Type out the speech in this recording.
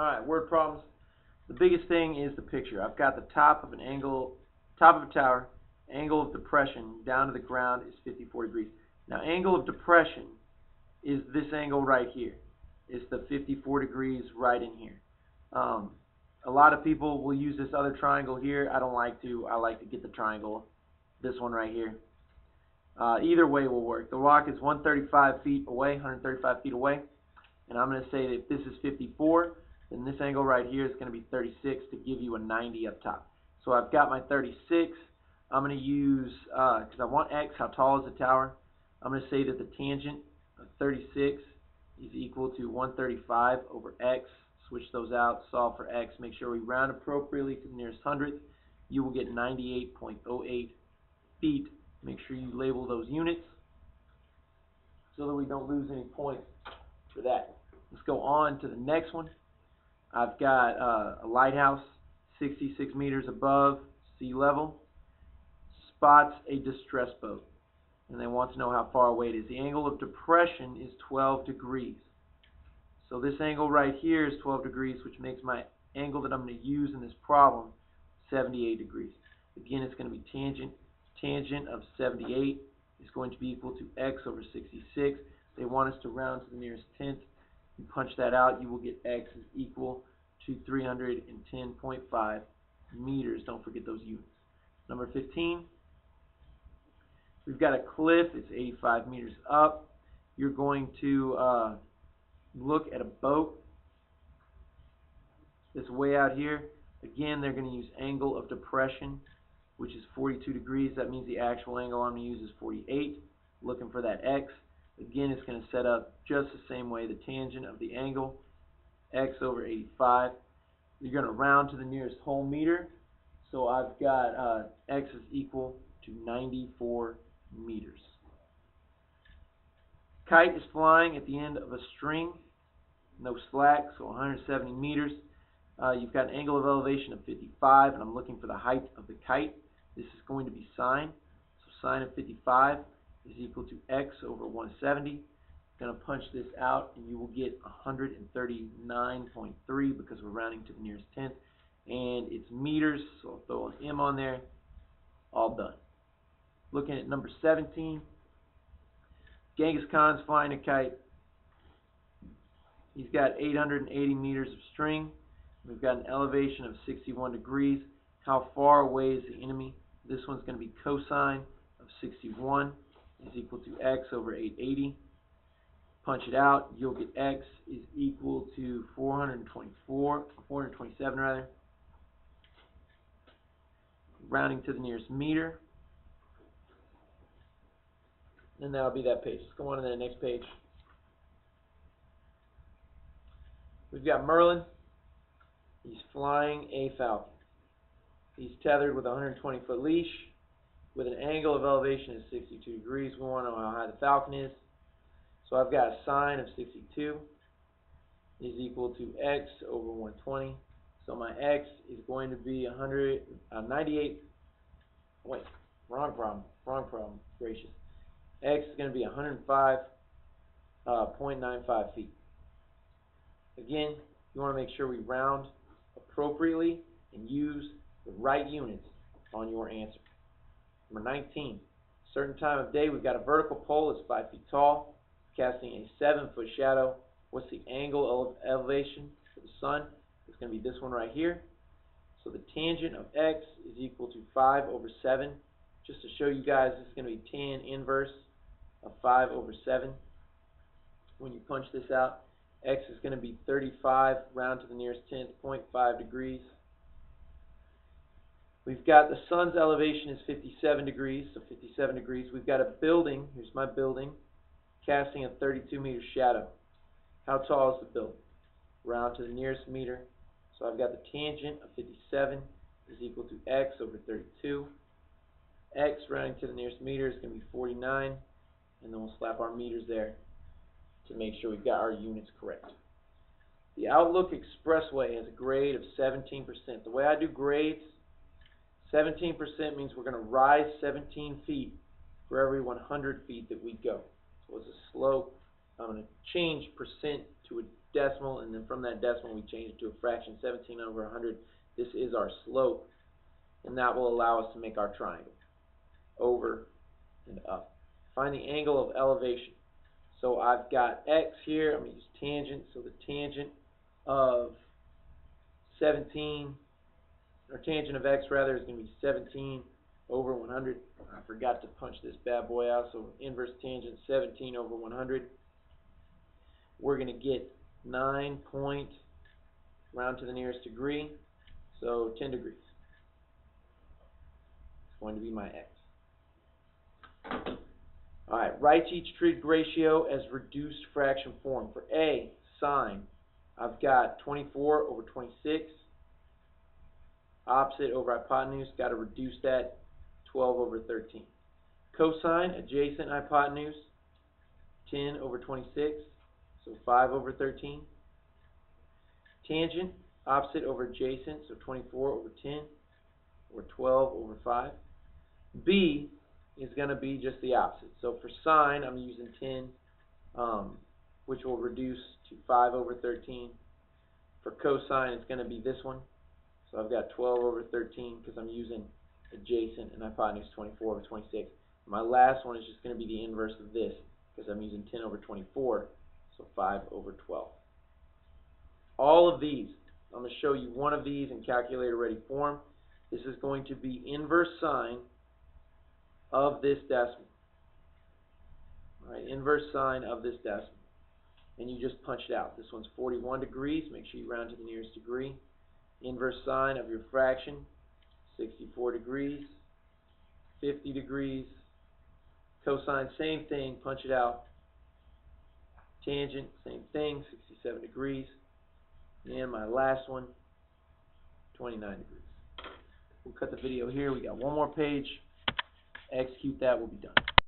Alright, word problems. The biggest thing is the picture. I've got the top of a tower, angle of depression down to the ground is 54 degrees. Now, angle of depression is this angle right here. It's the 54 degrees right in here. A lot of people will use this other triangle here. I don't like to. I like to get the triangle, this one right here. Either way will work. The rock is 135 feet away, 135 feet away. And I'm going to say that if this is 54, then this angle right here is going to be 36 to give you a 90 up top. So I've got my 36. I'm going to use, because I want x, how tall is the tower? I'm going to say that the tangent of 36 is equal to 135 over x. Switch those out, solve for x, make sure we round appropriately to the nearest hundredth. You will get 98.08 feet. Make sure you label those units so that we don't lose any points for that. Let's go on to the next one. I've got a lighthouse 66 meters above sea level, spots a distress boat, and they want to know how far away it is. The angle of depression is 12 degrees. So this angle right here is 12 degrees, which makes my angle that I'm going to use in this problem 78 degrees. Again, it's going to be tangent of 78 is going to be equal to x over 66. They want us to round to the nearest tenth. You punch that out, you will get x is equal to 310.5 meters. Don't forget those units. Number 15, we've got a cliff. It's 85 meters up. You're going to look at a boat that's way out here. Again, they're going to use angle of depression, which is 42 degrees. That means the actual angle I'm going to use is 48. Looking for that x. Again, it's going to set up just the same way. The tangent of the angle, x over 85. You're going to round to the nearest whole meter. So I've got x is equal to 94 meters. Kite is flying at the end of a string, no slack, so 170 meters. You've got an angle of elevation of 55, and I'm looking for the height of the kite. This is going to be sine. So sine of 55 is equal to x over 170. I'm going to punch this out, and you will get 139.3 because we're rounding to the nearest tenth. And it's meters, so I'll throw an m on there. All done. Looking at number 17. Genghis Khan's flying a kite. He's got 880 meters of string. We've got an elevation of 61 degrees. How far away is the enemy? This one's going to be cosine of 61 is equal to x over 880. Punch it out. You'll get x is equal to 427 rather. Rounding to the nearest meter. And that'll be that page. Let's go on to the next page. We've got Merlin. He's flying a falcon. He's tethered with a 120-foot leash with an angle of elevation of 62 degrees. We want to know how high the falcon is. So I've got a sine of 62 is equal to x over 120. So my x is going to be 98. Wait, wrong problem. Gracious. X is going to be 105.95 feet. Again, you want to make sure we round appropriately and use the right units on your answer. Number 19. Certain time of day, we've got a vertical pole that's 5 feet tall, casting a 7-foot shadow. What's the angle of elevation for the sun? It's going to be this one right here. So the tangent of x is equal to 5 over 7. Just to show you guys, this is going to be tan inverse of 5 over 7. When you punch this out, x is going to be 35, round to the nearest tenth, 0.5 degrees. We've got the sun's elevation is 57 degrees, so 57 degrees. We've got a building, here's my building, casting a 32-meter shadow. How tall is the building? Round to the nearest meter. So I've got the tangent of 57 is equal to x over 32. X rounding to the nearest meter is going to be 49, and then we'll slap our meters there to make sure we've got our units correct. The Outlook Expressway has a grade of 17%. The way I do grades, 17% means we're going to rise 17 feet for every 100 feet that we go. So as a slope, I'm going to change percent to a decimal, and then from that decimal we change it to a fraction, 17 over 100. This is our slope, and that will allow us to make our triangle, over and up. Find the angle of elevation. So I've got x here, I'm going to use tangent, so the tangent of 17, or tangent of x rather, is going to be 17 over 100. I forgot to punch this bad boy out, so inverse tangent 17 over 100. We're going to get 9 point, round to the nearest degree, so 10 degrees. It's going to be my x. Alright, write each trig ratio as reduced fraction form. For A, sine, I've got 24 over 26. Opposite over hypotenuse, got to reduce that, 12 over 13. Cosine, adjacent hypotenuse, 10 over 26, so 5 over 13. Tangent, opposite over adjacent, so 24 over 10, or 12 over 5. B is going to be just the opposite. So for sine, I'm using 10, which will reduce to 5 over 13. For cosine, it's going to be this one. So I've got 12 over 13 because I'm using adjacent and hypotenuse 24 over 26. My last one is just going to be the inverse of this because I'm using 10 over 24, so 5 over 12. All of these, I'm going to show you one of these in calculator ready form. This is going to be inverse sine of this decimal. All right, inverse sine of this decimal. And you just punch it out. This one's 41 degrees. Make sure you round to the nearest degree. Inverse sine of your fraction, 64 degrees, 50 degrees. Cosine, same thing, punch it out. Tangent, same thing, 67 degrees. And my last one, 29 degrees. We'll cut the video here. We got one more page. Execute that, we'll be done.